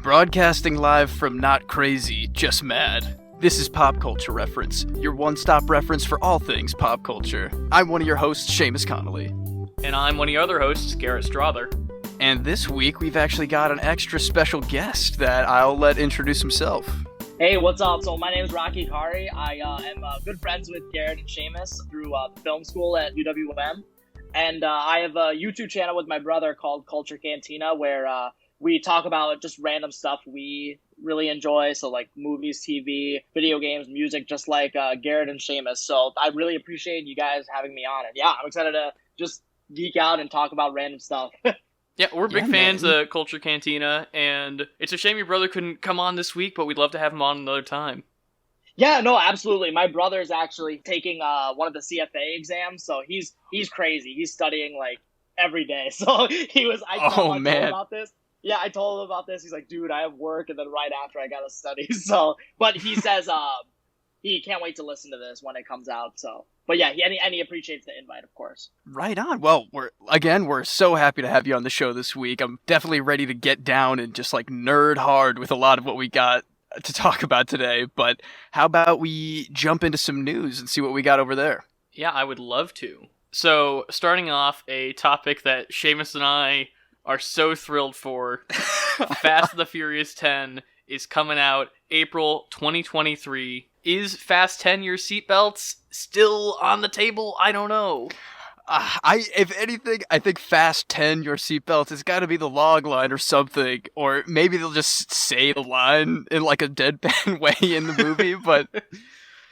Broadcasting live from Not Crazy, Just Mad. This is Pop Culture Reference, your one-stop reference for all things pop culture. I'm one of your hosts, Seamus Connolly. And I'm one of your other hosts, Garrett Strother. And this week, we've actually got an extra special guest that I'll let introduce himself. Hey, what's up? So my name is Karri. I am good friends with Garrett and Seamus through the film school at UWM. And I have a YouTube channel with my brother called Culture Cantina where we talk about just random stuff we really enjoy. So like movies, TV, video games, music, just like Garrett and Seamus. So I really appreciate you guys having me on. And yeah, I'm excited to just geek out and talk about random stuff. Yeah, we're big fans of Culture Cantina, and it's a shame your brother couldn't come on this week, but we'd love to have him on another time. Yeah, no, absolutely. My brother's actually taking one of the CFA exams, so he's crazy. He's studying like every day. So I told him about this. Yeah, I told him about this. He's like, dude, I have work, and then right after I gotta study. So, but he says he can't wait to listen to this when it comes out. So, but yeah, he appreciates the invite, of course. Right on. Well, we're so happy to have you on the show this week. I'm definitely ready to get down and just like nerd hard with a lot of what we got to talk about today. But how about we jump into some news and see what we got over there? Yeah, I would love to. So, starting off, a topic that Seamus and I are so thrilled for, Fast and the Furious 10 is coming out April 2023. Is Fast 10 your seatbelts still on the table? I don't know. If anything, I think Fast 10 your seatbelts has got to be the log line or something, or maybe they'll just say the line in like a deadpan way in the movie, but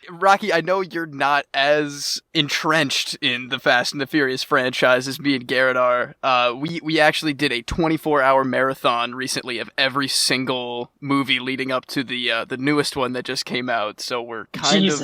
Rocky, I know you're not as entrenched in the Fast and the Furious franchise as me and Garrett are. We actually did a 24-hour marathon recently of every single movie leading up to the newest one that just came out. So we're kind of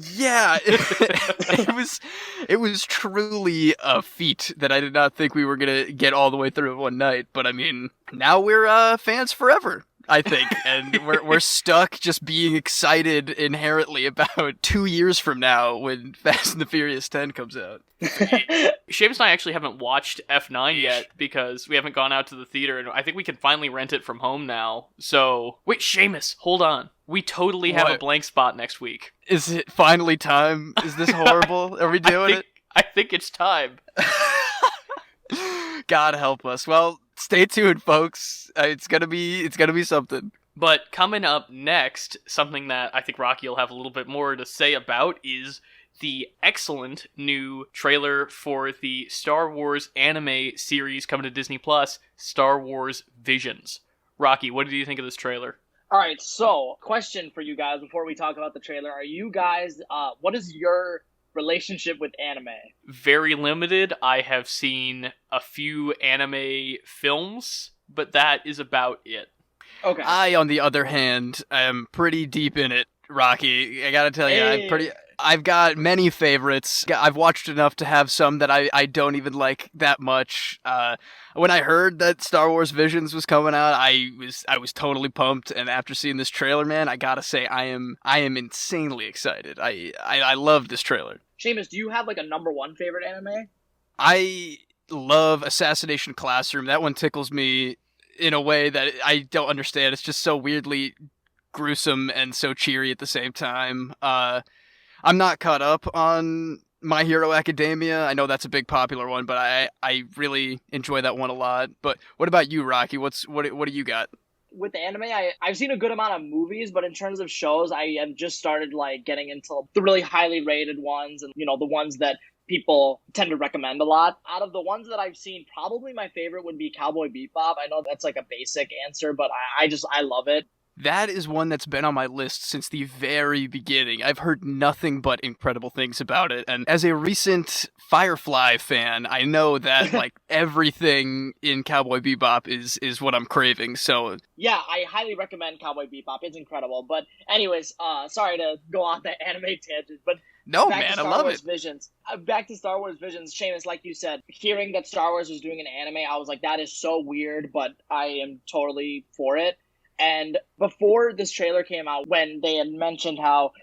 yeah. It was truly a feat that I did not think we were gonna get all the way through in one night. But I mean, now we're fans forever, I think, and we're stuck just being excited inherently about 2 years from now when Fast and the Furious 10 comes out. Seamus and I actually haven't watched F9 yet because we haven't gone out to the theater, and I think we can finally rent it from home now. So, wait, Seamus, hold on. We totally have a blank spot next week. Is it finally time? Is this horrible? Are we doing it? I think it's time. God help us. Well, stay tuned, folks. It's gonna be something. But coming up next, something that I think Rocky will have a little bit more to say about is the excellent new trailer for the Star Wars anime series coming to Disney Plus, Star Wars Visions. Rocky, what did you think of this trailer? All right, so question for you guys before we talk about the trailer: are you guys? What is your relationship with anime? Very limited. I have seen a few anime films, but that is about it. Okay. I, on the other hand, am pretty deep in it, Rocky. I gotta tell you, I've got many favorites. I've watched enough to have some that I don't even like that much. When I heard that Star Wars Visions was coming out, I was totally pumped. And after seeing this trailer, man, I gotta say I am insanely excited. I love this trailer. Seamus, do you have like a number one favorite anime? I love Assassination Classroom. That one tickles me in a way that I don't understand. It's just so weirdly gruesome and so cheery at the same time. I'm not caught up on My Hero Academia. I know that's a big popular one, but I really enjoy that one a lot. But what about you, Rocky? What do you got? With the anime, I've seen a good amount of movies, but in terms of shows, I have just started like getting into the really highly rated ones and, the ones that people tend to recommend a lot. Out of the ones that I've seen, probably my favorite would be Cowboy Bebop. I know that's like a basic answer, but I love it. That is one that's been on my list since the very beginning. I've heard nothing but incredible things about it. And as a recent Firefly fan, I know that like everything in Cowboy Bebop is what I'm craving. So yeah, I highly recommend Cowboy Bebop. It's incredible. But anyways, sorry to go on that anime tangent, but no, man, I love it. Visions. Back to Star Wars Visions. Seamus, like you said, hearing that Star Wars was doing an anime, I was like, that is so weird, but I am totally for it. And before this trailer came out, when they had mentioned how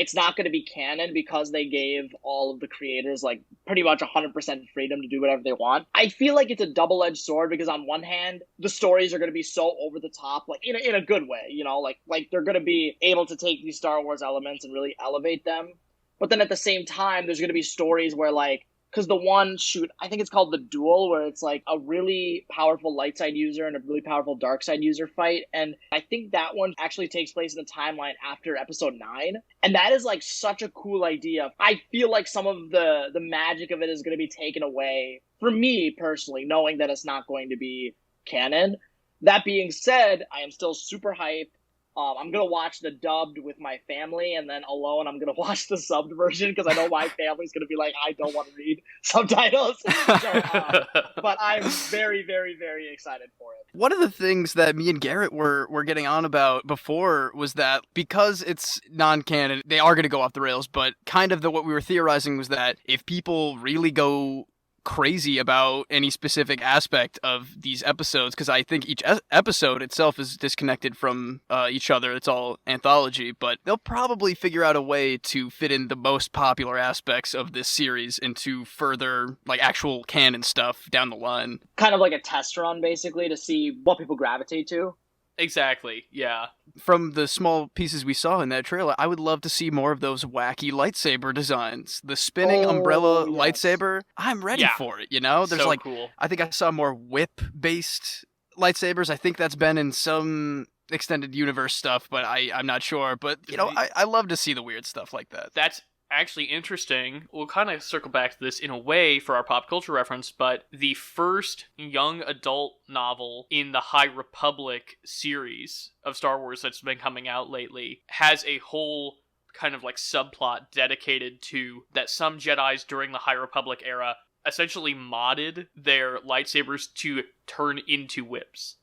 it's not going to be canon because they gave all of the creators like pretty much 100% freedom to do whatever they want. I feel like it's a double-edged sword because on one hand, the stories are going to be so over the top, like in a good way, you know, like they're going to be able to take these Star Wars elements and really elevate them. But then at the same time, there's going to be stories where like, because the one shoot, I think it's called The Duel, where it's like a really powerful light side user and a really powerful dark side user fight. And I think that one actually takes place in the timeline after episode 9. And that is like such a cool idea. I feel like some of the magic of it is going to be taken away for me personally, knowing that it's not going to be canon. That being said, I am still super hyped. I'm going to watch the dubbed with my family, and then alone I'm going to watch the subbed version because I know my family's going to be like, I don't want to read subtitles. But I'm very, very, very excited for it. One of the things that me and Garrett were getting on about before was that because it's non-canon, they are going to go off the rails, but kind of what we were theorizing was that if people really go crazy about any specific aspect of these episodes, because I think each episode itself is disconnected from each other. It's all anthology, but they'll probably figure out a way to fit in the most popular aspects of this series into further, like, actual canon stuff down the line. Kind of like a test run, basically, to see what people gravitate to. Exactly, yeah. From the small pieces we saw in that trailer, I would love to see more of those wacky lightsaber designs. The spinning umbrella lightsaber, I'm ready for it, you know? There's so cool. I think I saw more whip-based lightsabers. I think that's been in some extended universe stuff, but I'm not sure. But, you know, I love to see the weird stuff like that. That's actually interesting. We'll kind of circle back to this in a way for our pop culture reference, but the first young adult novel in the High Republic series of Star Wars that's been coming out lately has a whole kind of like subplot dedicated to that some Jedis during the High Republic era essentially modded their lightsabers to turn into whips.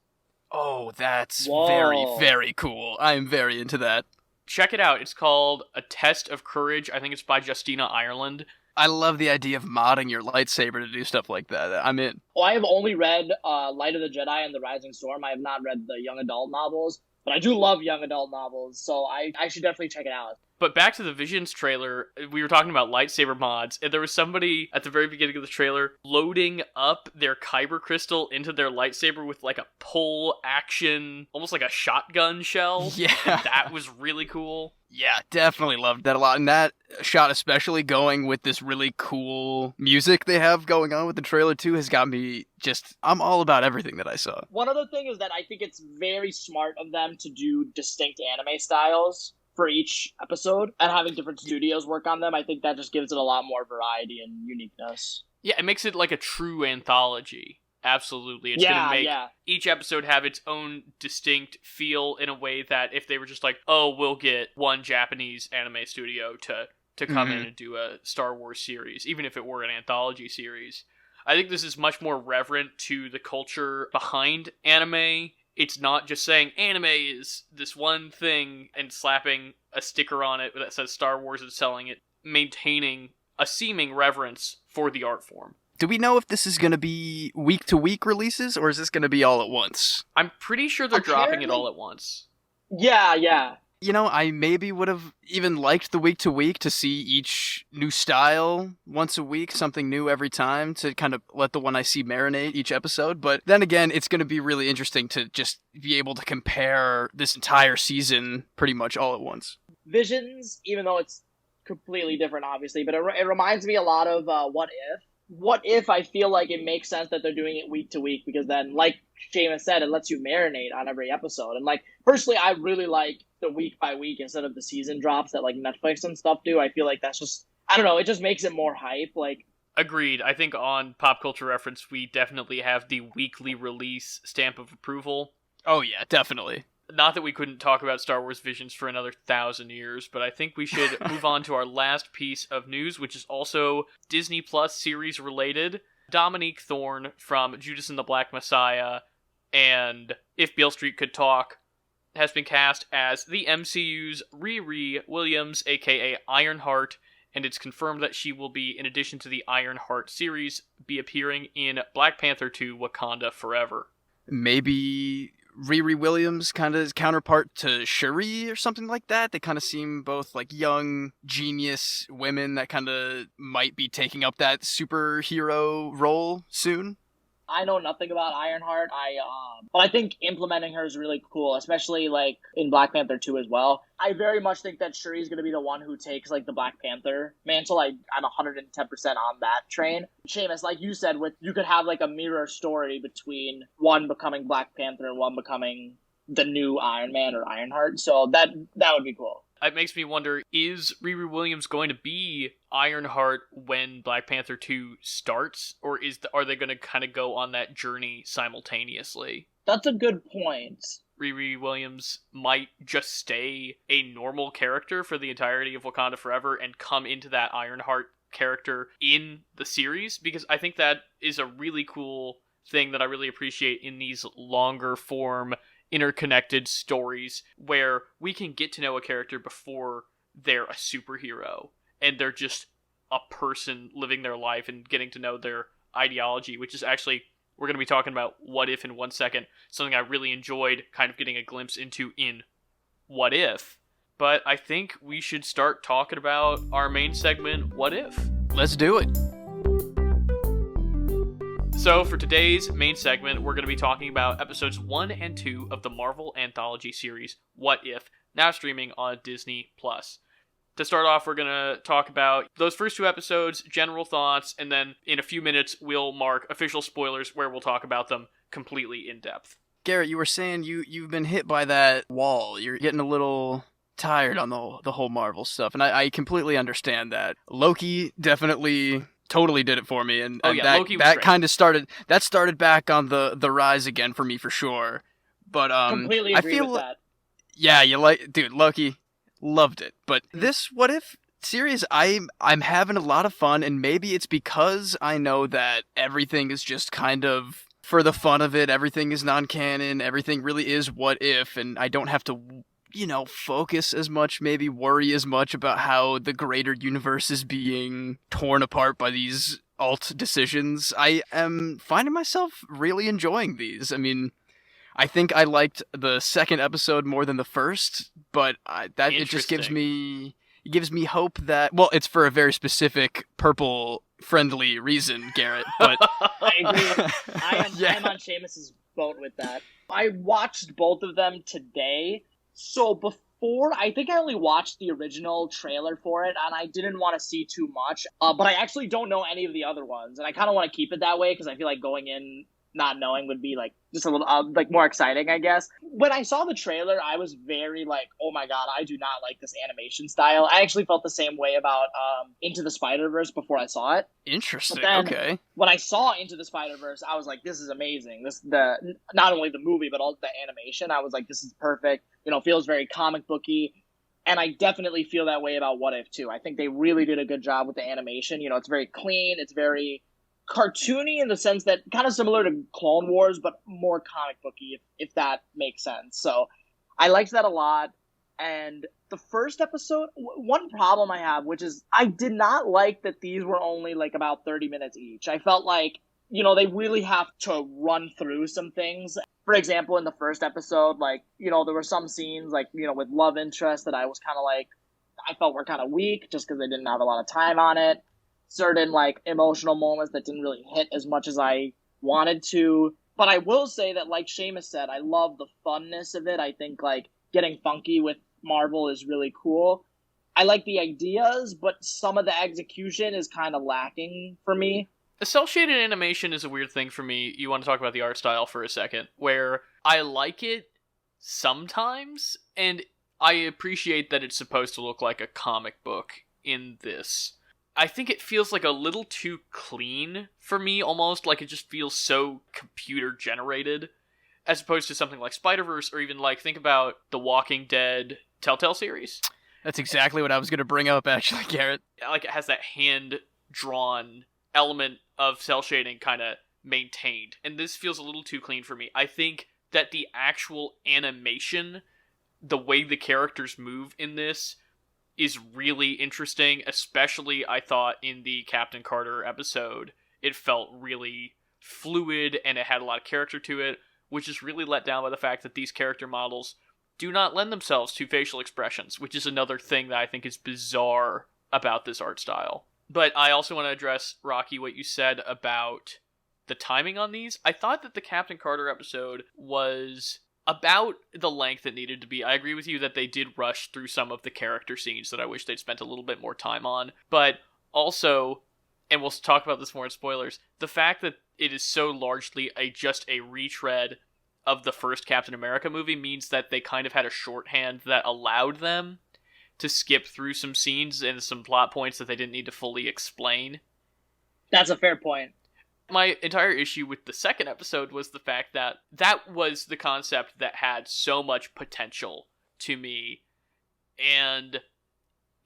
Oh, that's very, very cool. I am very into that. Check it out. It's called A Test of Courage. I think it's by Justina Ireland. I love the idea of modding your lightsaber to do stuff like that. I'm in. Well, I have only read Light of the Jedi and The Rising Storm. I have not read the young adult novels, but I do love young adult novels, so I should definitely check it out. But back to the Visions trailer, we were talking about lightsaber mods, and there was somebody at the very beginning of the trailer loading up their kyber crystal into their lightsaber with like a pull action, almost like a shotgun shell. Yeah. And that was really cool. Yeah, definitely loved that a lot. And that shot especially going with this really cool music they have going on with the trailer too has got me I'm all about everything that I saw. One other thing is that I think it's very smart of them to do distinct anime styles for each episode and having different studios work on them. I think that just gives it a lot more variety and uniqueness. Yeah, it makes it like a true anthology. Absolutely. It's going to make each episode have its own distinct feel in a way that if they were just like, oh, we'll get one Japanese anime studio to come in and do a Star Wars series, even if it were an anthology series. I think this is much more reverent to the culture behind anime. It's not just saying anime is this one thing and slapping a sticker on it that says Star Wars and selling it, maintaining a seeming reverence for the art form. Do we know if this is going to be week-to-week releases, or is this going to be all at once? I'm pretty sure they're dropping it all at once. Yeah. You know, I maybe would have even liked the week-to-week to see each new style once a week, something new every time, to kind of let the one I see marinate each episode. But then again, it's going to be really interesting to just be able to compare this entire season pretty much all at once. Visions, even though it's completely different, obviously, but it reminds me a lot of What If. What If, I feel like it makes sense that they're doing it week to week, because then, like Seamus said, it lets you marinate on every episode. And, like, personally, I really like the week by week instead of the season drops that, like, Netflix and stuff do. I feel like that's just, I don't know, it just makes it more hype. Like, agreed. I think on Pop Culture Reference, we definitely have the weekly release stamp of approval. Oh, yeah, definitely. Not that we couldn't talk about Star Wars Visions for another 1,000 years, but I think we should move on to our last piece of news, which is also Disney Plus series related. Dominique Thorne from Judas and the Black Messiah and If Beale Street Could Talk has been cast as the MCU's Riri Williams, aka Ironheart, and it's confirmed that she will be, in addition to the Ironheart series, be appearing in Black Panther 2 Wakanda Forever. Maybe Riri Williams kind of counterpart to Shuri or something like that. They kind of seem both like young, genius women that kind of might be taking up that superhero role soon. I know nothing about Ironheart. But I think implementing her is really cool, especially like in Black Panther 2 as well. I very much think that Shuri is going to be the one who takes like the Black Panther mantle. I'm 110% on that train. Seamus, like you said, you could have like a mirror story between one becoming Black Panther and one becoming the new Iron Man or Ironheart. So that would be cool. It makes me wonder, is Riri Williams going to be Ironheart when Black Panther 2 starts? Or are they going to kind of go on that journey simultaneously? That's a good point. Riri Williams might just stay a normal character for the entirety of Wakanda Forever and come into that Ironheart character in the series, because I think that is a really cool thing that I really appreciate in these longer form interconnected stories where we can get to know a character before they're a superhero and they're just a person living their life and getting to know their ideology, which is actually, we're going to be talking about What If in 1 second, something I really enjoyed kind of getting a glimpse into in What If. But I think we should start talking about our main segment, What If? Let's do it. So for today's main segment, we're going to be talking about episodes 1 and 2 of the Marvel anthology series, What If, now streaming on Disney+. To start off, we're going to talk about those first 2 episodes, general thoughts, and then in a few minutes, we'll mark official spoilers where we'll talk about them completely in depth. Garrett, you were saying you've been hit by that wall. You're getting a little tired on the whole Marvel stuff, and I completely understand that. Loki definitely totally did it for me, and that kind of started back on the rise again for me for sure. But completely agree with that. Yeah, Loki, loved it. But this What If series, I'm having a lot of fun, and maybe it's because I know that everything is just kind of for the fun of it. Everything is non-canon. Everything really is what if, and I don't have to focus as much, maybe worry as much about how the greater universe is being torn apart by these alt decisions. I am finding myself really enjoying these. I mean, I think I liked the second episode more than the first, but it just gives me hope that, well, it's for a very specific purple friendly reason, Garrett, but I agree. I'm on Seamus's boat with that. I watched both of them today. So before, I think I only watched the original trailer for it, and I didn't want to see too much. But I actually don't know any of the other ones, and I kind of want to keep it that way because I feel like going in not knowing would be like just a little like more exciting, I guess. When I saw the trailer, I was very like, oh my god, I do not like this animation style. I actually felt the same way about Into the Spider-Verse before I saw it. Interesting. Okay. When I saw Into the Spider-Verse, I was like, this is amazing. Not only the movie but also the animation. I was like, this is perfect. Feels very comic booky. And I definitely feel that way about What If too. I think they really did a good job with the animation. It's very clean. It's very cartoony in the sense that kind of similar to Clone Wars, but more comic booky, if that makes sense. So I liked that a lot. And the first episode, one problem I have, which is I did not like that these were only like about 30 minutes each. I felt like, they really have to run through some things. For example, in the first episode, like, there were some scenes like, with love interest that I was kind of like, I felt were kind of weak just because they didn't have a lot of time on it. Certain like emotional moments that didn't really hit as much as I wanted to. But I will say that, like Seamus said, I love the funness of it. I think like getting funky with Marvel is really cool. I like the ideas, but some of the execution is kind of lacking for me. The cel-shaded animation is a weird thing for me. You want to talk about the art style for a second, where I like it sometimes, and I appreciate that it's supposed to look like a comic book in this. I think it feels like a little too clean for me, almost like it just feels so computer generated, as opposed to something like Spider-Verse, or even like think about the Walking Dead Telltale series. That's exactly what I was going to bring up, actually, Garrett. Like it has that hand-drawn element of cel shading kind of maintained, and this feels a little too clean for me. I think that the actual animation, the way the characters move in this, is really interesting, especially I thought in the Captain Carter episode. It felt really fluid and it had a lot of character to it, which is really let down by the fact that these character models do not lend themselves to facial expressions, which is another thing that I think is bizarre about this art style. But I also want to address, Rocky, what you said about the timing on these. I thought that the Captain Carter episode was about the length it needed to be. I agree with you that they did rush through some of the character scenes that I wish they'd spent a little bit more time on. But also, and we'll talk about this more in spoilers, the fact that it is so largely just a retread of the first Captain America movie means that they kind of had a shorthand that allowed them to skip through some scenes and some plot points that they didn't need to fully explain. That's a fair point. My entire issue with the second episode was the fact that that was the concept that had so much potential to me, and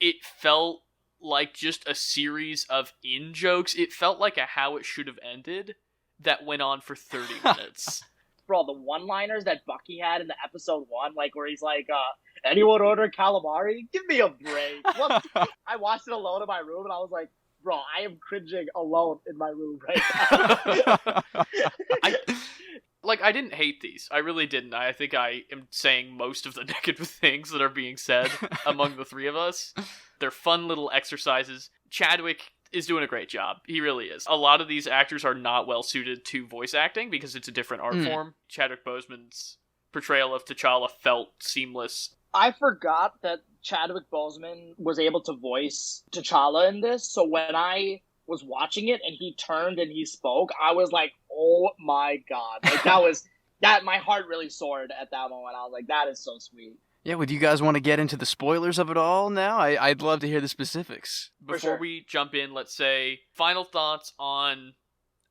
it felt like just a series of in-jokes. It felt like a how it should have ended that went on for 30 minutes. Bro, the one-liners that Bucky had in the episode 1, like where he's like, anyone order calamari? Give me a break. What? I watched it alone in my room and I was like, bro, I am cringing alone in my room right now. I didn't hate these. I really didn't. I think I am saying most of the negative things that are being said among the three of us. They're fun little exercises. Chadwick is doing a great job. He really is. A lot of these actors are not well suited to voice acting because it's a different art form. Chadwick Boseman's portrayal of T'Challa felt seamless. I forgot that Chadwick Boseman was able to voice T'Challa in this, so when I was watching it and he turned and he spoke, I was like, oh my god. Like, that my heart really soared at that moment. I was like, that is so sweet. Yeah, would you guys want to get into the spoilers of it all now? I'd love to hear the specifics. Before we jump in, let's say, final thoughts on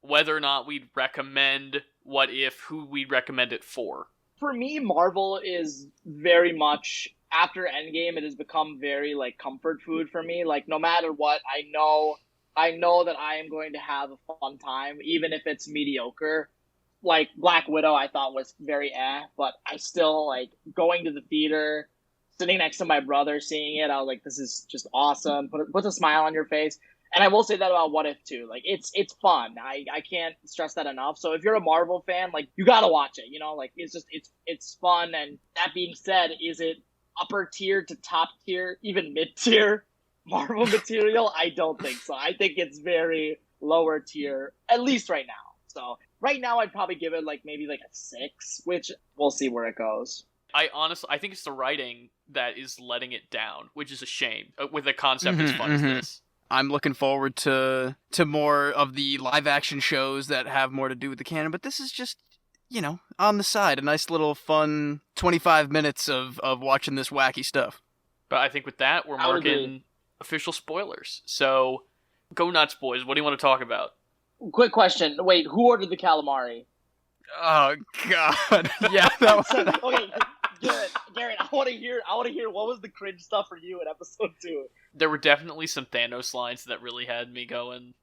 whether or not we'd recommend What If, who we'd recommend it for. For me, Marvel is very much, after Endgame, it has become very, like, comfort food for me. Like, no matter what, I know that I am going to have a fun time, even if it's mediocre. Like, Black Widow, I thought was very but I still, like, going to the theater, sitting next to my brother, seeing it, I was like, this is just awesome. Puts a smile on your face. And I will say that about What If, too. Like, it's fun. I can't stress that enough. So if you're a Marvel fan, like, you gotta watch it, you know? Like, it's fun. And that being said, is it upper tier to top tier, even mid-tier Marvel material? I don't think so. I think it's very lower tier, at least right now. So right now, I'd probably give it maybe a 6, which we'll see where it goes. I think it's the writing that is letting it down, which is a shame with a concept as fun as this. I'm looking forward to more of the live action shows that have more to do with the canon, but this is just, on the side, a nice little fun 25 minutes of watching this wacky stuff. But I think with that, we're marking official spoilers. So go nuts, boys. What do you want to talk about? Quick question. Wait, who ordered the calamari? Oh God! Yeah, that was... Okay, Garrett. I want to hear what was the cringe stuff for you in episode 2. There were definitely some Thanos lines that really had me going,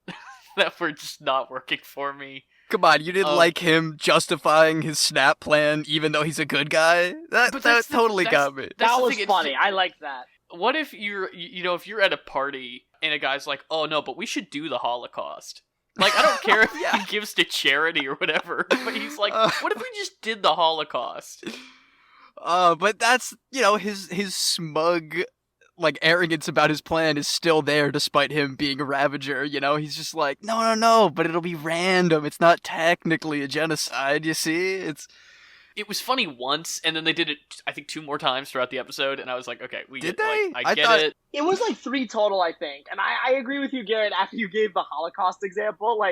that were just not working for me. Come on, you didn't like him justifying his snap plan, even though he's a good guy. That totally got me. That was funny. I liked that. What if if you're at a party and a guy's like, "Oh no, but we should do the Holocaust." Like, I don't care if he gives to charity or whatever, but he's like, what if we just did the Holocaust? But that's, his smug, arrogance about his plan is still there despite him being a Ravager, He's just like, no, but it'll be random. It's not technically a genocide, you see? It was funny once, and then they did it, I think, 2 more times throughout the episode, and I was like, okay, we did get it. they? I get it. It was 3 total, I think. And I agree with you, Garrett, after you gave the Holocaust example.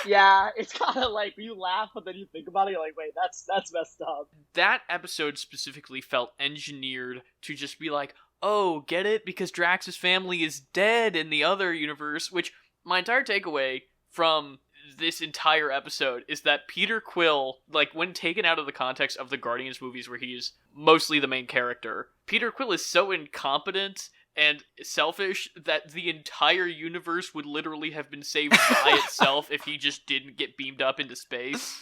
Yeah, it's kind of you laugh, but then you think about it, you're like, wait, that's messed up. That episode specifically felt engineered to just be like, oh, get it? Because Drax's family is dead in the other universe, which my entire takeaway from this entire episode is that Peter Quill, when taken out of the context of the Guardians movies where he's mostly the main character, Peter Quill is so incompetent and selfish that the entire universe would literally have been saved by itself if he just didn't get beamed up into space.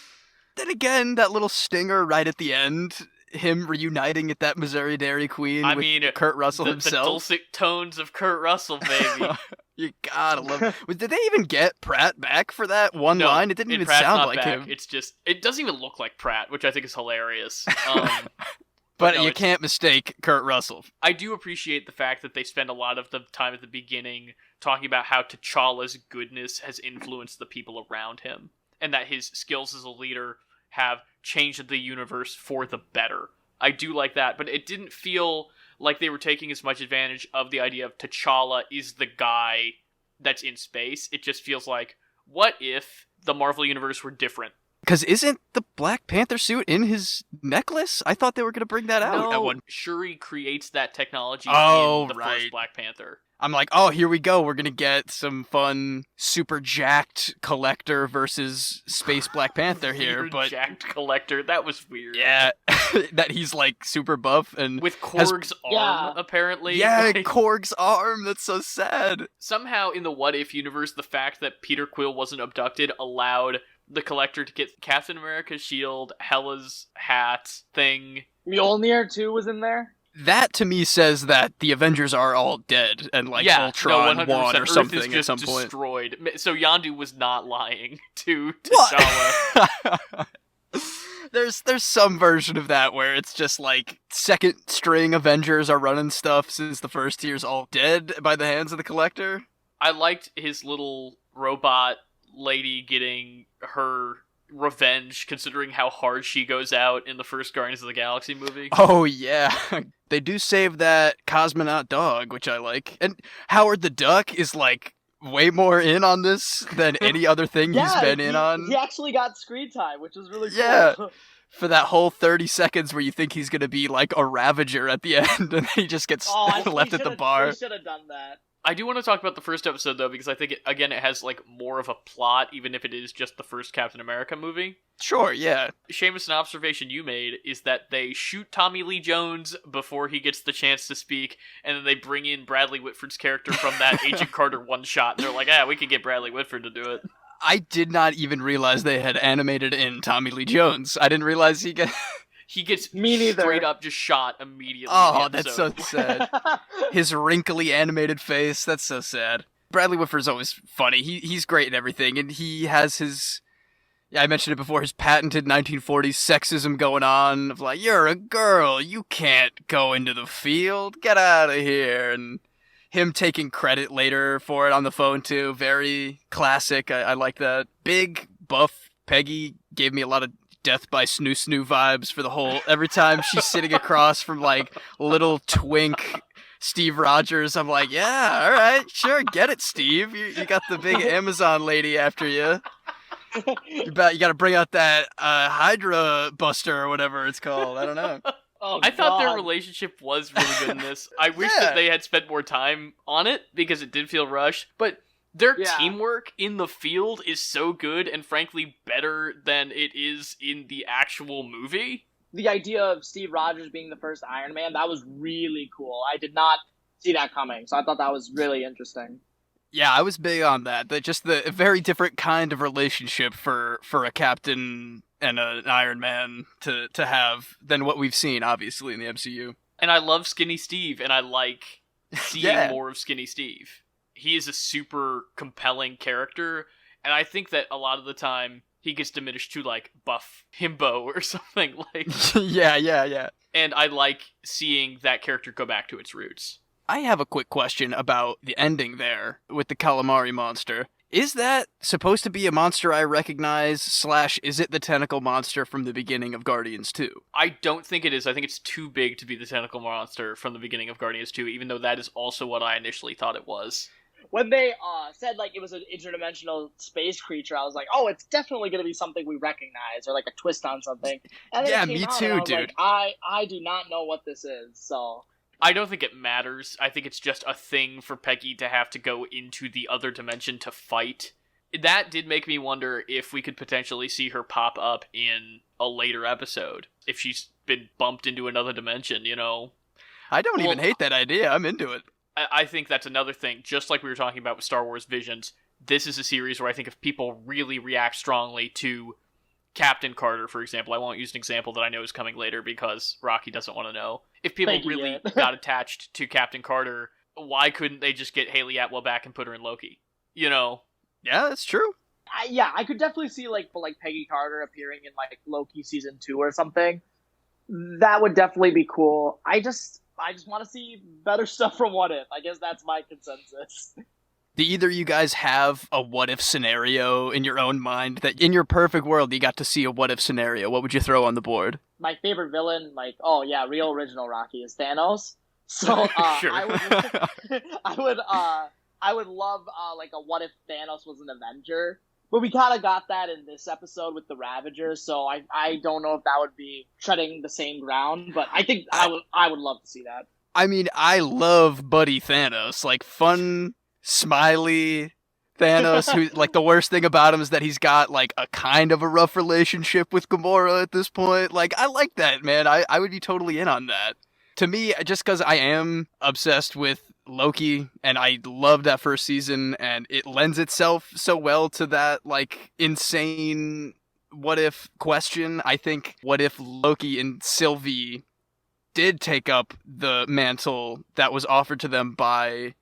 Then again, that little stinger right at the end, him reuniting at that Missouri Dairy Queen with Kurt Russell himself. The dulcet tones of Kurt Russell, baby. You gotta love. Did they even get Pratt back for that one No, line? It didn't and even Pratt's sound not like back. him. It's just, it doesn't even look like Pratt, which I think is hilarious. But no, you it's- can't mistake Kurt Russell. I do appreciate the fact that they spend a lot of the time at the beginning talking about how T'Challa's goodness has influenced the people around him, and that his skills as a leader have changed the universe for the better. I do like that, but it didn't feel like they were taking as much advantage of the idea of T'Challa is the guy that's in space. It just feels like, what if the Marvel Universe were different? Because isn't the Black Panther suit in his necklace? I thought they were going to bring that out at No, one. Shuri creates that technology Oh, in the right. first Black Panther. I'm like, oh, here we go. We're going to get some fun, super jacked Collector versus Space Black Panther here. Weird But jacked collector. That was weird. yeah, that he's like super buff and With Korg's arm, Yeah. apparently. yeah, Like, Korg's arm. That's so sad. somehow in the What If universe, the fact that Peter Quill wasn't abducted allowed the Collector to get Captain America's shield, Hela's hat thing. Mjolnir too was in there. That to me says that the Avengers are all dead and like yeah, Ultron no, 100%. won or Earth something is at just some point. destroyed. So Yondu was not lying to T'Challa. What? There's some version of that where it's just like second string Avengers are running stuff since the first tier's all dead by the hands of the Collector. I liked his little robot lady getting her revenge, considering how hard she goes out in the first Guardians of the Galaxy movie. Oh yeah, they do save that cosmonaut dog, which I like. And Howard the Duck is like way more in on this than any other thing he's been in on. He actually got screen time, which is really cool. Yeah. For that whole 30 seconds where you think he's gonna be like a Ravager at the end, and he just gets left at the bar. They should have done that. I do want to talk about the first episode, though, because I think, it has, like, more of a plot, even if it is just the first Captain America movie. Sure, yeah. Seamus, an observation you made is that they shoot Tommy Lee Jones before he gets the chance to speak, and then they bring in Bradley Whitford's character from that Agent Carter one-shot, and they're like, we can get Bradley Whitford to do it. I did not even realize they had animated in Tommy Lee Jones. I didn't realize he got... He gets Me neither. straight up just shot immediately. Oh, in the that's so episode. sad. His wrinkly animated face, that's so sad. Bradley Whitford's always funny. He's great in everything, and he has his... Yeah, I mentioned it before, his patented 1940s sexism going on, of like, you're a girl, you can't go into the field, get out of here, and him taking credit later for it on the phone, too. Very classic, I like that. Big, buff Peggy gave me a lot of Death by Snoo Snoo vibes for the whole... Every time she's sitting across from, like, little twink Steve Rogers, I'm like, yeah, all right, sure, get it, Steve. You got the big Amazon lady after you. You got to bring out that Hydra Buster or whatever it's called. I don't know. Oh, I thought their God. relationship was really good in this. I wish Yeah. that they had spent more time on it, because it did feel rushed, but their Yeah. teamwork in the field is so good, and frankly better than it is in the actual movie. The idea of Steve Rogers being the first Iron Man, that was really cool. I did not see that coming, so I thought that was really interesting. Yeah, I was big on that. That just a very different kind of relationship for a captain and an Iron Man to have than what we've seen, obviously, in the MCU. And I love Skinny Steve, and I like seeing Yeah. more of Skinny Steve. He is a super compelling character, and I think that a lot of the time he gets diminished to, like, buff himbo or something, like... Yeah. And I like seeing that character go back to its roots. I have a quick question about the ending there with the calamari monster. Is that supposed to be a monster I recognize, / is it the tentacle monster from the beginning of Guardians 2? I don't think it is. I think it's too big to be the tentacle monster from the beginning of Guardians 2, even though that is also what I initially thought it was. When they said, like, it was an interdimensional space creature, I was like, oh, it's definitely going to be something we recognize, or, like, a twist on something. And then Yeah, it came me out, too, and I was dude. Like, I do not know what this is, so... I don't think it matters. I think it's just a thing for Peggy to have to go into the other dimension to fight. That did make me wonder if we could potentially see her pop up in a later episode. If she's been bumped into another dimension, you know? I don't even Well, hate that idea. I'm into it. I think that's another thing. Just like we were talking about with Star Wars Visions, this is a series where I think if people really react strongly to Captain Carter, for example, I won't use an example that I know is coming later because Rocky doesn't want to know. If people Thank you, really Garrett. got attached to Captain Carter, why couldn't they just get Haley Atwell back and put her in Loki? You know? Yeah, that's true. I could definitely see like Peggy Carter appearing in like Loki season 2 or something. That would definitely be cool. I just want to see better stuff from What If. I guess that's my consensus. Do either of you guys have a what if scenario in your own mind that in your perfect world you got to see a what if scenario? What would you throw on the board? My favorite villain, like, oh yeah, real original Rocky, is Thanos. So Sure. I would love like a what if Thanos was an Avenger. But we kind of got that in this episode with the Ravagers, so I don't know if that would be treading the same ground, but I think I would love to see that. I mean, I love Buddy Thanos, like fun, smiley Thanos, who, like, the worst thing about him is that he's got, like, a kind of a rough relationship with Gamora at this point. Like, I like that, man. I would be totally in on that. To me, just because I am obsessed with Loki, and I loved that first season, and it lends itself so well to that, like, insane what if question. I think what if Loki and Sylvie did take up the mantle that was offered to them by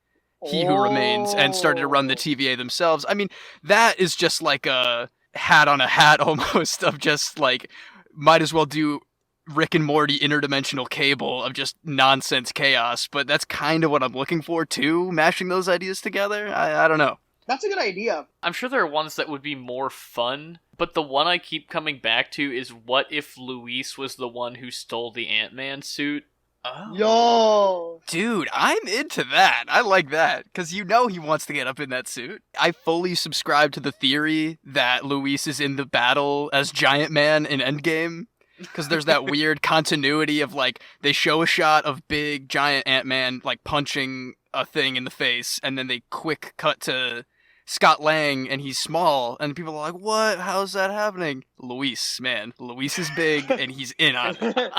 He Who Remains and started to run the TVA themselves. I mean, that is just like a hat on a hat almost of just like, might as well do Rick and Morty interdimensional cable of just nonsense chaos, but that's kind of what I'm looking for too, mashing those ideas together. I don't know. That's a good idea. I'm sure there are ones that would be more fun, but the one I keep coming back to is what if Luis was the one who stole the Ant-Man suit? Oh. Yo! Dude, I'm into that. I like that, because you know he wants to get up in that suit. I fully subscribe to the theory that Luis is in the battle as Giant Man in Endgame, because there's that weird continuity of, like, they show a shot of big giant Ant-Man, like, punching a thing in the face, and then they quick cut to Scott Lang, and he's small, and people are like, what? How's that happening? Luis, man. Luis is big, and he's in on it.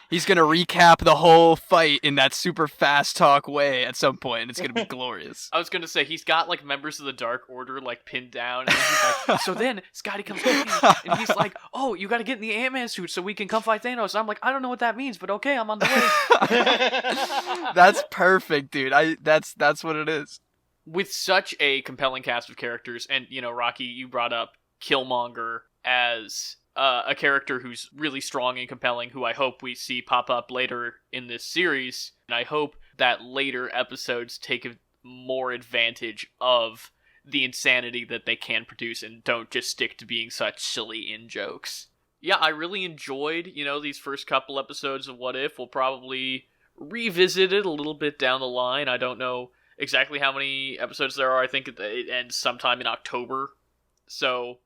He's gonna recap the whole fight in that super fast talk way at some point, and it's gonna be glorious. I was gonna say, he's got, like, members of the Dark Order, like, pinned down, and he's like, so then Scotty comes back, and he's like, oh, you gotta get in the Ant-Man suit so we can come fight Thanos. And I'm like, I don't know what that means, but okay, I'm on the way. That's perfect, dude. That's what it is. With such a compelling cast of characters, and, you know, Rocky, you brought up Killmonger as a character who's really strong and compelling, who I hope we see pop up later in this series, and I hope that later episodes take more advantage of the insanity that they can produce and don't just stick to being such silly in-jokes. Yeah, I really enjoyed, you know, these first couple episodes of What If. We'll probably revisit it a little bit down the line. I don't know exactly how many episodes there are. I think it ends sometime in October. So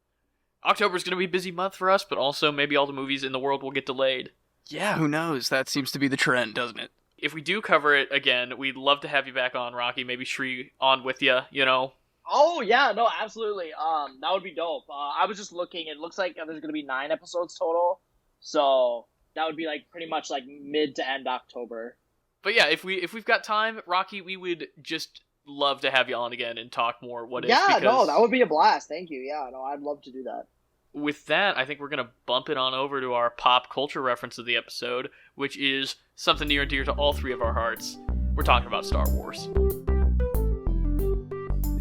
October's going to be a busy month for us, but also maybe all the movies in the world will get delayed. Yeah, who knows? That seems to be the trend, doesn't it? If we do cover it again, we'd love to have you back on, Rocky. Maybe Shri on with you, you know? Oh, yeah, no, absolutely. That would be dope. I was just looking. It looks like there's going to be 9 episodes total. So that would be like pretty much like mid to end October. But yeah, if we've got time, Rocky, we would just love to have you on again and talk more What If. Yeah, no, that would be a blast. Thank you. Yeah, no, I'd love to do that. With that, I think we're going to bump it on over to our pop culture reference of the episode, which is something near and dear to all three of our hearts. We're talking about Star Wars.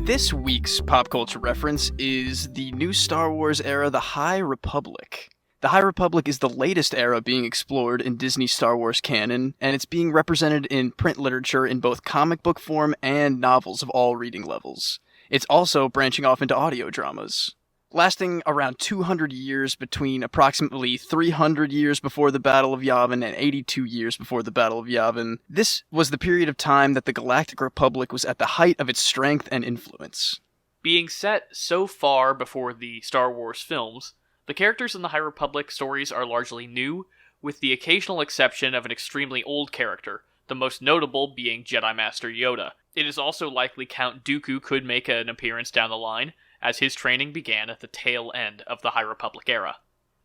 This week's pop culture reference is the new Star Wars era, the High Republic. The High Republic is the latest era being explored in Disney's Star Wars canon, and it's being represented in print literature in both comic book form and novels of all reading levels. It's also branching off into audio dramas. Lasting around 200 years between approximately 300 years before the Battle of Yavin and 82 years before the Battle of Yavin, this was the period of time that the Galactic Republic was at the height of its strength and influence. Being set so far before the Star Wars films, the characters in the High Republic stories are largely new, with the occasional exception of an extremely old character, the most notable being Jedi Master Yoda. It is also likely Count Dooku could make an appearance down the line, as his training began at the tail end of the High Republic era.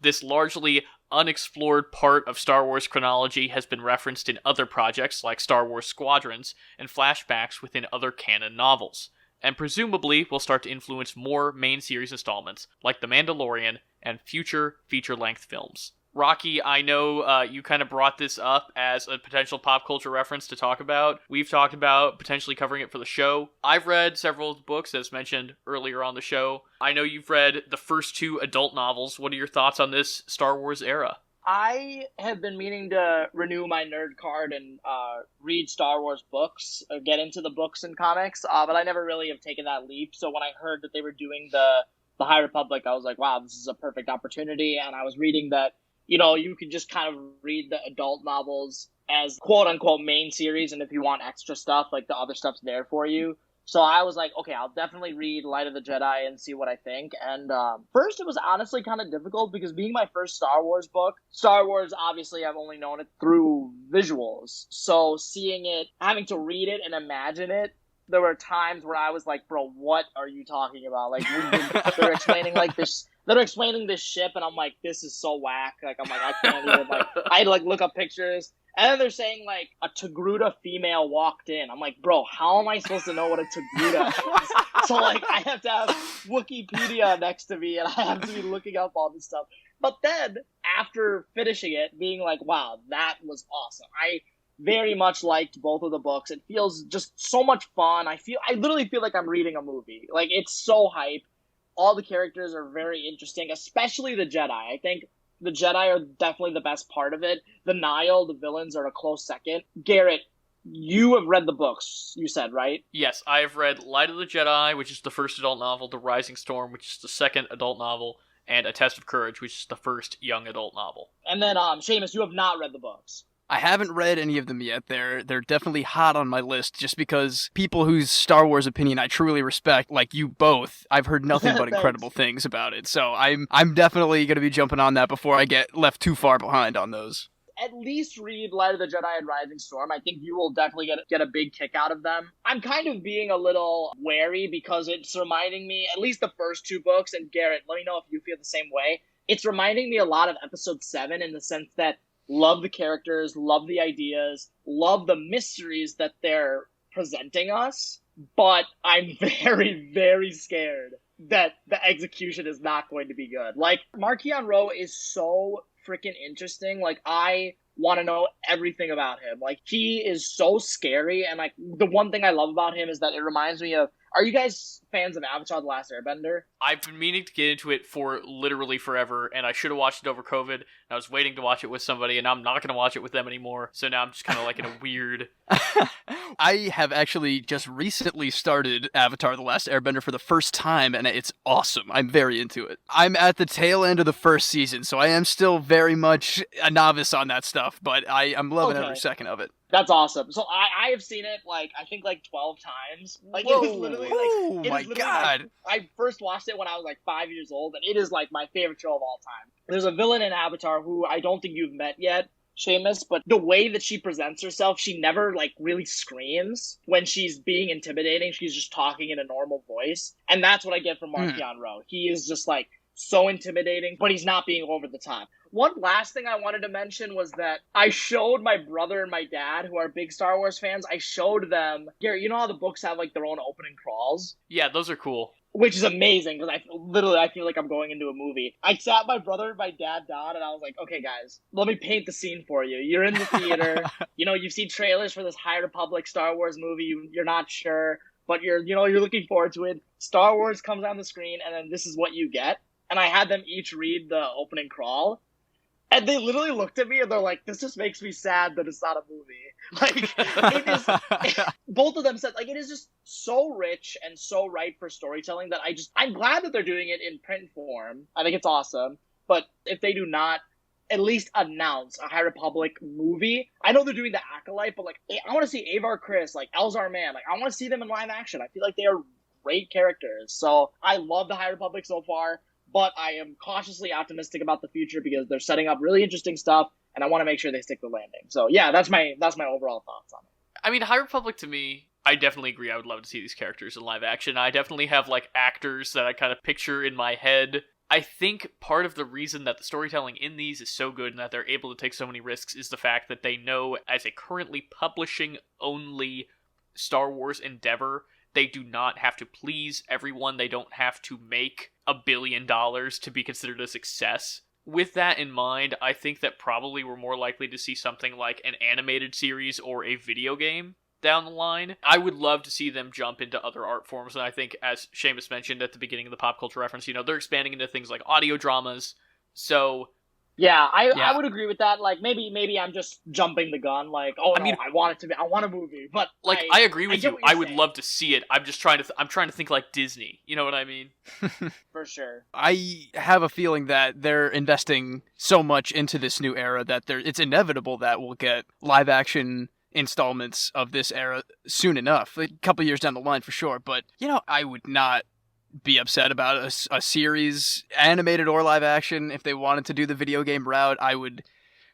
This largely unexplored part of Star Wars chronology has been referenced in other projects like Star Wars Squadrons and flashbacks within other canon novels, and presumably will start to influence more main series installments like The Mandalorian and future feature-length films. Rocky, I know you kind of brought this up as a potential pop culture reference to talk about. We've talked about potentially covering it for the show. I've read several of the books, as mentioned earlier on the show. I know you've read the first 2 adult novels. What are your thoughts on this Star Wars era? I have been meaning to renew my nerd card and read Star Wars books, or get into the books and comics, but I never really have taken that leap. So when I heard that they were doing the High Republic, I was like, wow, this is a perfect opportunity. And I was reading that, you could just kind of read the adult novels as quote-unquote main series, and if you want extra stuff, like the other stuff's there for you. So I was like, okay, I'll definitely read Light of the Jedi and see what I think. And first, it was honestly kind of difficult because being my first Star Wars book, Star Wars, obviously, I've only known it through visuals. So seeing it, having to read it and imagine it, there were times where I was like, bro, what are you talking about? Like, they're explaining they're explaining this ship, and I'm like, this is so whack. Like, I'm like, I can't even, I had to, look up pictures. And then they're saying, a Togruta female walked in. I'm like, bro, how am I supposed to know what a Togruta is? So, I have to have Wikipedia next to me, and I have to be looking up all this stuff. But then, after finishing it, being like, wow, that was awesome. I very much liked both of the books. It feels just so much fun. I literally feel like I'm reading a movie. It's so hype. All the characters are very interesting, especially the Jedi. I think the Jedi are definitely the best part of it. The Nihil, the villains, are a close second. Garrett, you have read the books, you said, right? Yes, I have read Light of the Jedi, which is the first adult novel, The Rising Storm, which is the second adult novel, and A Test of Courage, which is the first young adult novel. And then, Seamus, you have not read the books. I haven't read any of them yet. They're definitely hot on my list just because people whose Star Wars opinion I truly respect, like you both, I've heard nothing but incredible things about it. So I'm definitely going to be jumping on that before I get left too far behind on those. At least read Light of the Jedi and Rising Storm. I think you will definitely get a big kick out of them. I'm kind of being a little wary because it's reminding me, at least the first 2 books, and Garrett, let me know if you feel the same way. It's reminding me a lot of Episode 7 in the sense that love the characters, love the ideas, love the mysteries that they're presenting us, but I'm very, very scared that the execution is not going to be good. Marquion Ro is so freaking interesting. I want to know everything about him. He is so scary, and the one thing I love about him is that it reminds me of, are you guys fans of Avatar: The Last Airbender? I've been meaning to get into it for literally forever, and I should have watched it over COVID, and I was waiting to watch it with somebody, and I'm not going to watch it with them anymore, so now I'm just kind of in a weird... I have actually just recently started Avatar: The Last Airbender for the first time, and it's awesome. I'm very into it. I'm at the tail end of the first season, so I am still very much a novice on that stuff, but I'm loving every second of it. That's awesome. So I have seen it, I think 12 times. Whoa. It is literally oh my god. I first watched it when I was 5 years old, and it is my favorite show of all time. There's a villain in Avatar who I don't think you've met yet, Seamus, but the way that she presents herself, she never really screams when she's being intimidating. She's just talking in a normal voice. And that's what I get from Marquion Ro. He is just so intimidating, but he's not being over the top. One last thing I wanted to mention was that I showed my brother and my dad, who are big Star Wars fans, I showed them, Garrett, you know how the books have their own opening crawls? Yeah, those are cool. Which is amazing, because I feel like I'm going into a movie. I sat my brother and my dad down, and I was like, okay, guys, let me paint the scene for you. You're in the theater. You've seen trailers for this High Republic Star Wars movie. You're not sure, but you're looking forward to it. Star Wars comes on the screen, and then this is what you get. And I had them each read the opening crawl. And they literally looked at me and they're like, this just makes me sad that it's not a movie. It is, both of them said, it is just so rich and so ripe for storytelling that I'm glad that they're doing it in print form. I think it's awesome. But if they do not at least announce a High Republic movie, I know they're doing the Acolyte, but I want to see Avar Kriss, Elzar Mann. I want to see them in live action. I feel like they are great characters. So I love the High Republic so far. But I am cautiously optimistic about the future because they're setting up really interesting stuff, and I want to make sure they stick the landing. So yeah, that's my overall thoughts on it. I mean, High Republic to me, I definitely agree. I would love to see these characters in live action. I definitely have actors that I kind of picture in my head. I think part of the reason that the storytelling in these is so good and that they're able to take so many risks is the fact that they know, as a currently publishing only Star Wars endeavor, they do not have to please everyone. They don't have to make $1 billion to be considered a success. with that in mind, I think that probably we're more likely to see something like an animated series or a video game down the line. I would love to see them jump into other art forms, and I think, as Seamus mentioned at the beginning of the pop culture reference, they're expanding into things like audio dramas. So yeah, I would agree with that. Like, maybe I'm just jumping the gun. Like, I want it to be. I want a movie, but like I agree with you. I would saying. love to see it. I'm trying to think like Disney. You know what I mean? For sure. I have a feeling that they're investing so much into this new era that it's inevitable that we'll get live action installments of this era soon enough. A couple years down the line for sure. But I would not be upset about a series, animated or live action. If they wanted to do the video game route, I would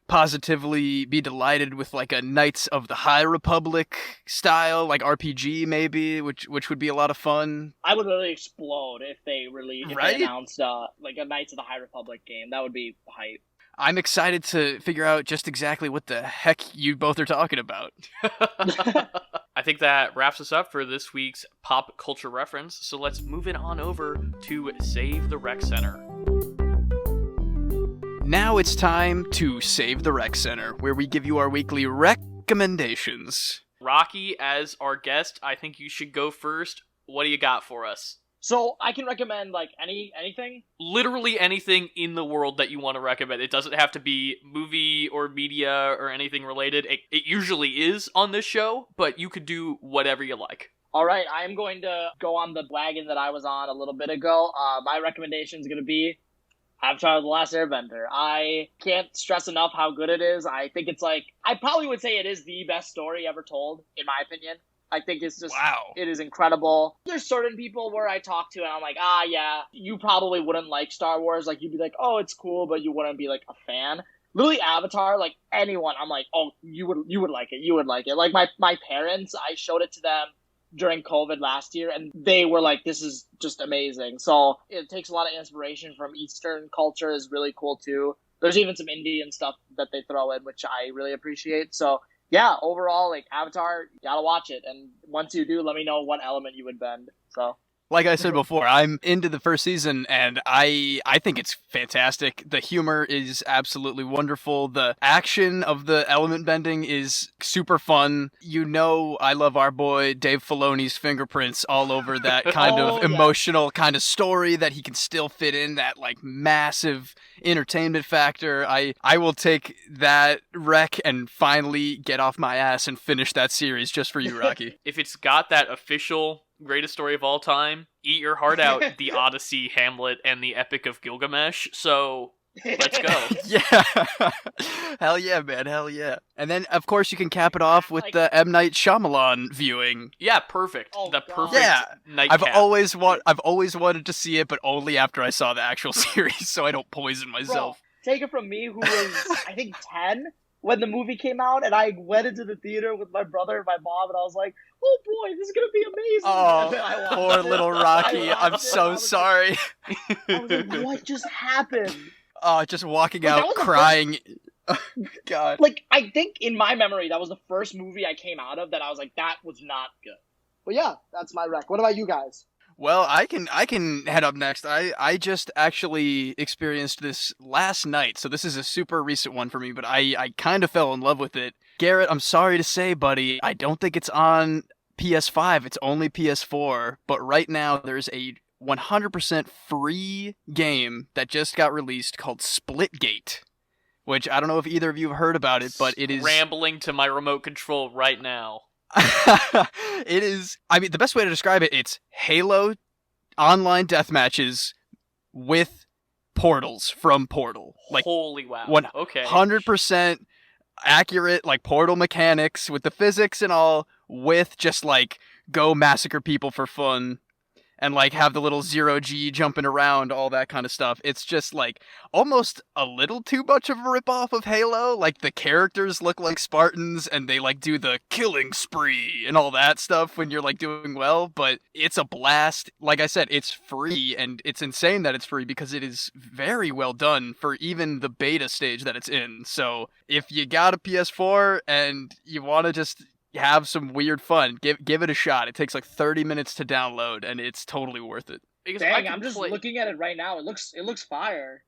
positively be delighted with like a Knights of the High Republic style, like RPG maybe, which would be a lot of fun. I would really explode if they announced like a Knights of the High Republic game. That would be hype. I'm excited to figure out just exactly what the heck you both are talking about. I think that wraps us up for this week's pop culture reference, so let's move it on over to Save the Rec Center. Now it's time to Save the Rec Center, where we give you our weekly recommendations. Rocky, as our guest, I think you should go first. What do you got for us? So I can recommend like anything? Literally anything in the world that you want to recommend. It doesn't have to be movie or media or anything related. It usually is on this show, but you could do whatever you like. All right, I'm going to go on the wagon that I was on a little bit ago. My recommendation is going to be Avatar: The Last Airbender. I can't stress enough how good it is. I think it's I probably would say it is the best story ever told, in my opinion. I think it's just, wow. It is incredible. There's certain people where I talk to and I'm like, yeah, you probably wouldn't like Star Wars. Like, you'd be like, oh, it's cool, but you wouldn't be like a fan. Literally Avatar, like anyone, I'm like, oh, you would like it. You would like it. Like my parents, I showed it to them during COVID last year and they were like, this is just amazing. So it takes a lot of inspiration from Eastern culture, is really cool too. There's even some Indian stuff that they throw in, which I really appreciate. So yeah, overall, like Avatar, you gotta watch it. And once you do, let me know what element you would bend. So, like I said before, I'm into the first season, and I think it's fantastic. The humor is absolutely wonderful. The action of the element bending is super fun. I love our boy Dave Filoni's fingerprints all over that kind of emotional kind of story that he can still fit in that like massive entertainment factor. I will take that rec and finally get off my ass and finish that series just for you, Rocky. If it's got that official greatest story of all time, eat your heart out, the Odyssey, Hamlet, and the Epic of Gilgamesh. So let's go. Yeah. Hell yeah, man. Hell yeah. And then, of course, you can cap it off with the M. Night Shyamalan viewing. Yeah, perfect. Oh, the God. perfect nightcap. I've always wanted to see it, but only after I saw the actual series, so I don't poison myself. Bro, take it from me, who was, I think, 10 when the movie came out, and I went into the theater with my brother and my mom, and I was like, oh boy, this is going to be amazing. Oh, poor little Rocky. I'm so sorry. I was like, what just happened? Oh, just walking out crying. Oh, God. Like, I think in my memory, that was the first movie I came out of that I was like, that was not good. But yeah, that's my rec. What about you guys? Well, I can head up next. I just actually experienced this last night, so this is a super recent one for me, but I kind of fell in love with it. Garrett, I'm sorry to say, buddy, I don't think it's on PS5. It's only PS4, but right now there's a 100% free game that just got released called Splitgate, which I don't know if either of you have heard about it, but it is rambling to my remote control right now. It is, I mean, the best way to describe it, it's Halo online deathmatches with portals from Portal. Like, holy wow. Okay. 100% accurate, like, Portal mechanics with the physics and all, with just, like, go massacre people for fun. And, like, have the little 0G jumping around, all that kind of stuff. It's just, like, almost a little too much of a ripoff of Halo. Like, the characters look like Spartans, and they, like, do the killing spree and all that stuff when you're, like, doing well. But it's a blast. Like I said, it's free, and it's insane that it's free because it is very well done for even the beta stage that it's in. So, if you got a PS4 and you want to just have some weird fun, give it a shot. It takes like 30 minutes to download, and it's totally worth it. Dang, I'm just looking at it right now. It looks fire.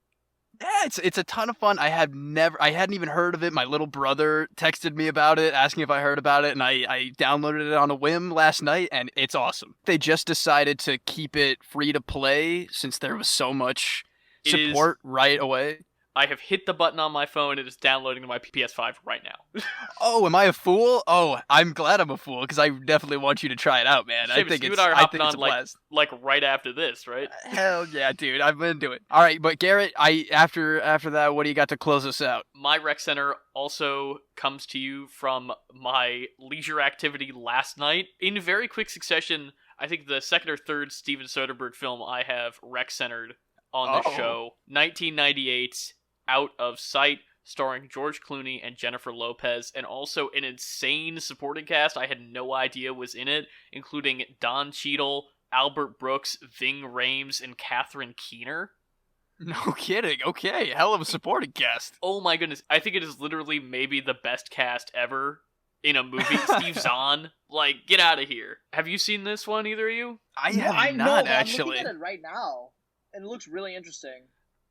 Yeah, it's a ton of fun. I hadn't even heard of it. My little brother texted me about it, asking if I heard about it, and I downloaded it on a whim last night, and it's awesome. They just decided to keep it free to play since there was so much support right away. I have hit the button on my phone. It is downloading to my PS5 right now. Oh, am I a fool? Oh, I'm glad I'm a fool because I definitely want you to try it out, man. Seamus, I think you it's and I are hopping on a blast. like right after this, right? Hell yeah, dude! I'm into it. All right, but Garrett, after that, what do you got to close us out? My rec center also comes to you from my leisure activity last night. In very quick succession, I think the second or third Steven Soderbergh film I have rec centered on the show, 1998's Out of Sight, starring George Clooney and Jennifer Lopez, and also an insane supporting cast I had no idea was in it, including Don Cheadle, Albert Brooks, Ving Rhames, and Catherine Keener. No kidding. Okay, hell of a supporting cast. Oh my goodness, I think it is literally maybe the best cast ever in a movie. Steve Zahn, like, get out of here. Have you seen this one, either of you? I have not, actually. I'm looking at it right now, and it looks really interesting.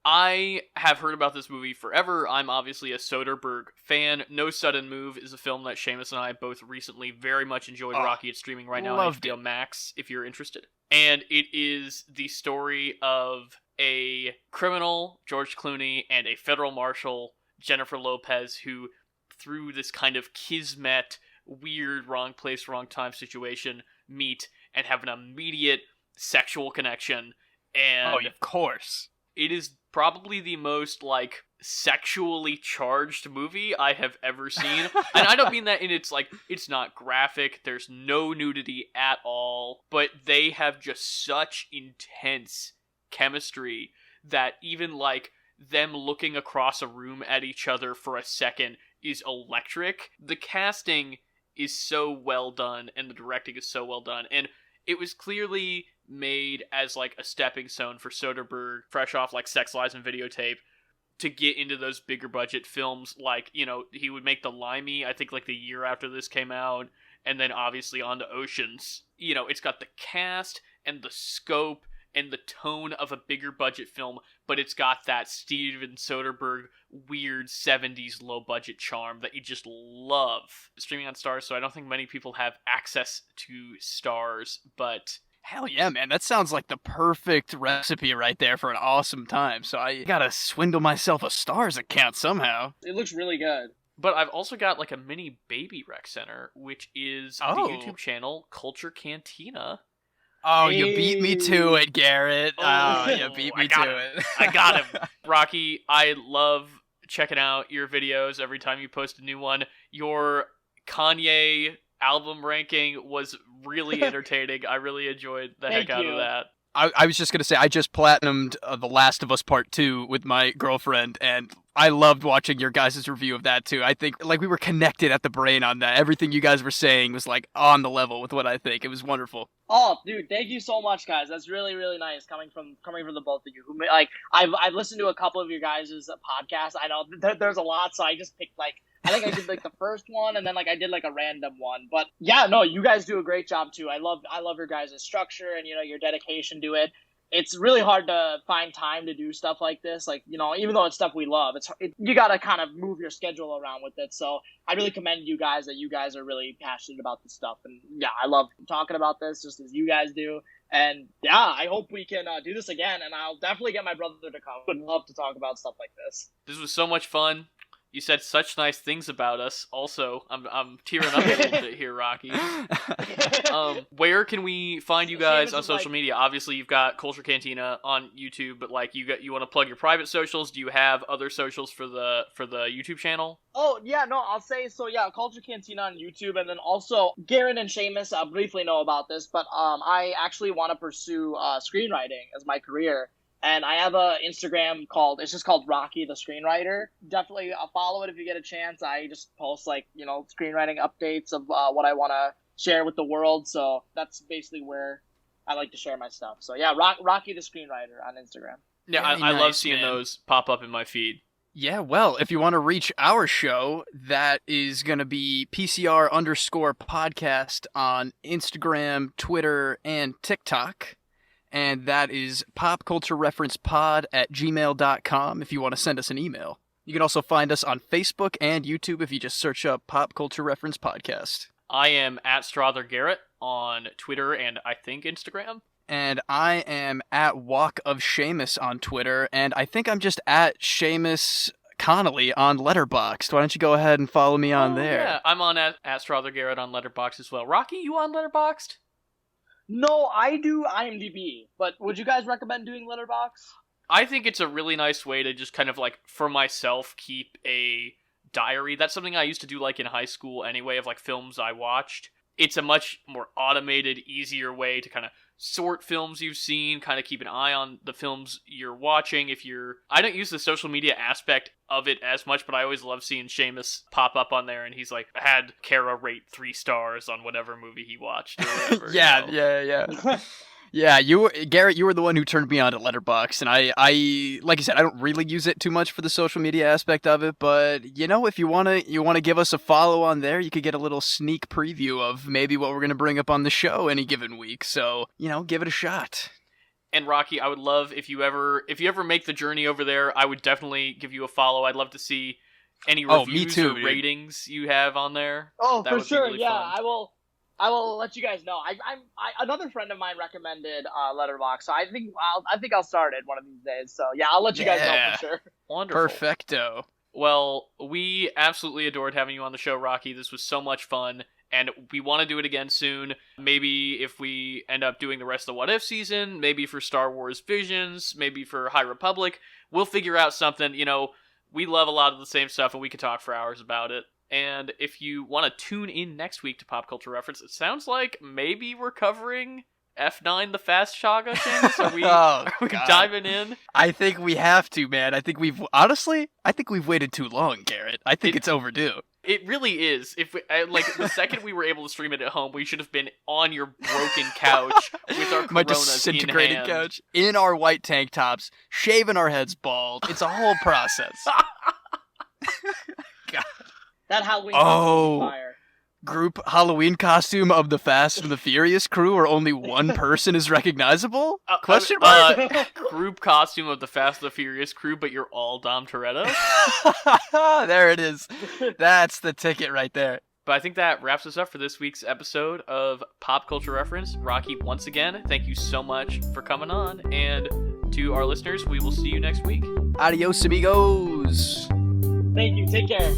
I have heard about this movie forever. I'm obviously a Soderbergh fan. No Sudden Move is a film that Seamus and I both recently very much enjoyed. Rocky, it's streaming right now on HBO Max, if you're interested. And it is the story of a criminal, George Clooney, and a federal marshal, Jennifer Lopez, who, through this kind of kismet, weird, wrong place, wrong time situation, meet and have an immediate sexual connection. And of course. It is probably the most, like, sexually charged movie I have ever seen. And I don't mean that in it's not graphic, there's no nudity at all, but they have just such intense chemistry that even, like, them looking across a room at each other for a second is electric. The casting is so well done, and the directing is so well done, and it was clearly made as, like, a stepping stone for Soderbergh, fresh off, like, Sex, Lies, and Videotape, to get into those bigger budget films. Like, you know, he would make The Limey, I think, like, the year after this came out, and then obviously on to Oceans. You know, it's got the cast and the scope and the tone of a bigger budget film, but it's got that Steven Soderbergh weird 70s low budget charm that you just love. Streaming on Starz, so I don't think many people have access to Starz, but hell yeah, man. That sounds like the perfect recipe right there for an awesome time. So I gotta swindle myself a Starz account somehow. It looks really good. But I've also got, like, a mini baby rec center, which is the YouTube channel Culture Cantina. Oh, you beat me to it, Garrett. Oh, you beat me to it. I got him. Rocky, I love checking out your videos every time you post a new one. Your Kanye album ranking was really entertaining. I really enjoyed the heck out of that. I was just going to say, I just platinumed The Last of Us Part 2 with my girlfriend, and I loved watching your guys' review of that, too. I think, like, we were connected at the brain on that. Everything you guys were saying was, like, on the level with what I think. It was wonderful. Oh, dude, thank you so much, guys. That's really, really nice coming from the both of you. Who, like, I've listened to a couple of your guys' podcasts. I know there's a lot, so I just picked, like, I think I did, like, the first one, and then, like, I did, like, a random one. But yeah, no, you guys do a great job too. I love your guys' structure and, you know, your dedication to it. It's really hard to find time to do stuff like this. Like, you know, even though it's stuff we love, you got to kind of move your schedule around with it. So I really commend you guys that you guys are really passionate about this stuff. And yeah, I love talking about this just as you guys do. And yeah, I hope we can do this again. And I'll definitely get my brother to come. Would love to talk about stuff like this. This was so much fun. You said such nice things about us. Also, I'm tearing up a little bit here, Rocky. Where can we find you guys on social media? Obviously, you've got Culture Cantina on YouTube, but, like, you want to plug your private socials? Do you have other socials for the YouTube channel? Oh yeah, no, I'll say so. Yeah, Culture Cantina on YouTube, and then also Garrett and Seamus briefly know about this, but I actually want to pursue screenwriting as my career. And I have a Instagram it's just called Rocky the Screenwriter. Definitely follow it if you get a chance. I just post, like, you know, screenwriting updates of what I want to share with the world. So that's basically where I like to share my stuff. So yeah, Rocky the Screenwriter on Instagram. Yeah, I love seeing those pop up in my feed. Yeah, well, if you want to reach our show, that is going to be PCR_podcast on Instagram, Twitter, and TikTok. and that is popculturereferencepod@gmail.com if you want to send us an email. You can also find us on Facebook and YouTube if you just search up Pop Culture Reference Podcast. I am at Strother Garrett on Twitter and I think Instagram. And I am at Walk of Seamus on Twitter, and I think I'm just at Seamus Connolly on Letterboxd. Why don't you go ahead and follow me on there? Yeah, I'm on at Strother Garrett on Letterboxd as well. Rocky, you on Letterboxd? No, I do IMDb, but would you guys recommend doing Letterboxd? I think it's a really nice way to just kind of like, for myself, keep a diary. That's something I used to do like in high school anyway, of like films I watched. It's a much more automated, easier way to kind of sort films you've seen, kind of keep an eye on the films you're watching. I don't use the social media aspect of it as much, but I always love seeing Seamus pop up on there, and he's like, had Kara rate 3 stars on whatever movie he watched or whatever. Yeah. Yeah, Garrett, you were the one who turned me on to Letterboxd, and I like I said, I don't really use it too much for the social media aspect of it, but you know, if you wanna give us a follow on there, you could get a little sneak preview of maybe what we're gonna bring up on the show any given week. So, give it a shot. And Rocky, I would love if you ever make the journey over there, I would definitely give you a follow. I'd love to see any reviews or ratings you have on there. Oh, that for would sure. be really fun. I will let you guys know. Another friend of mine recommended Letterboxd, so I think I'll start it one of these days. So yeah, I'll let you guys know for sure. Wonderful. Perfecto. Well, we absolutely adored having you on the show, Rocky. This was so much fun, and we want to do it again soon. Maybe if we end up doing the rest of the What If season, maybe for Star Wars Visions, maybe for High Republic. We'll figure out something. We love a lot of the same stuff, and we could talk for hours about it. And if you want to tune in next week to Pop Culture Reference, it sounds like maybe we're covering F9 The Fast Saga, Seamus. Are we diving in? I think we have to, man. I think we've waited too long, Garrett. I think it's overdue. It really is. If the second we were able to stream it at home, we should have been on your broken couch with our my Coronas disintegrated in hand. couch, in our white tank tops, shaving our heads bald. It's a whole process. God. That Halloween costume is fire. Group Halloween costume of the Fast and the Furious crew where only one person is recognizable? Question mark? Group costume of the Fast and the Furious crew, but you're all Dom Toretto? There it is. That's the ticket right there. But I think that wraps us up for this week's episode of Pop Culture Reference. Rocky, once again, thank you so much for coming on. And to our listeners, we will see you next week. Adios, amigos. Thank you. Take care.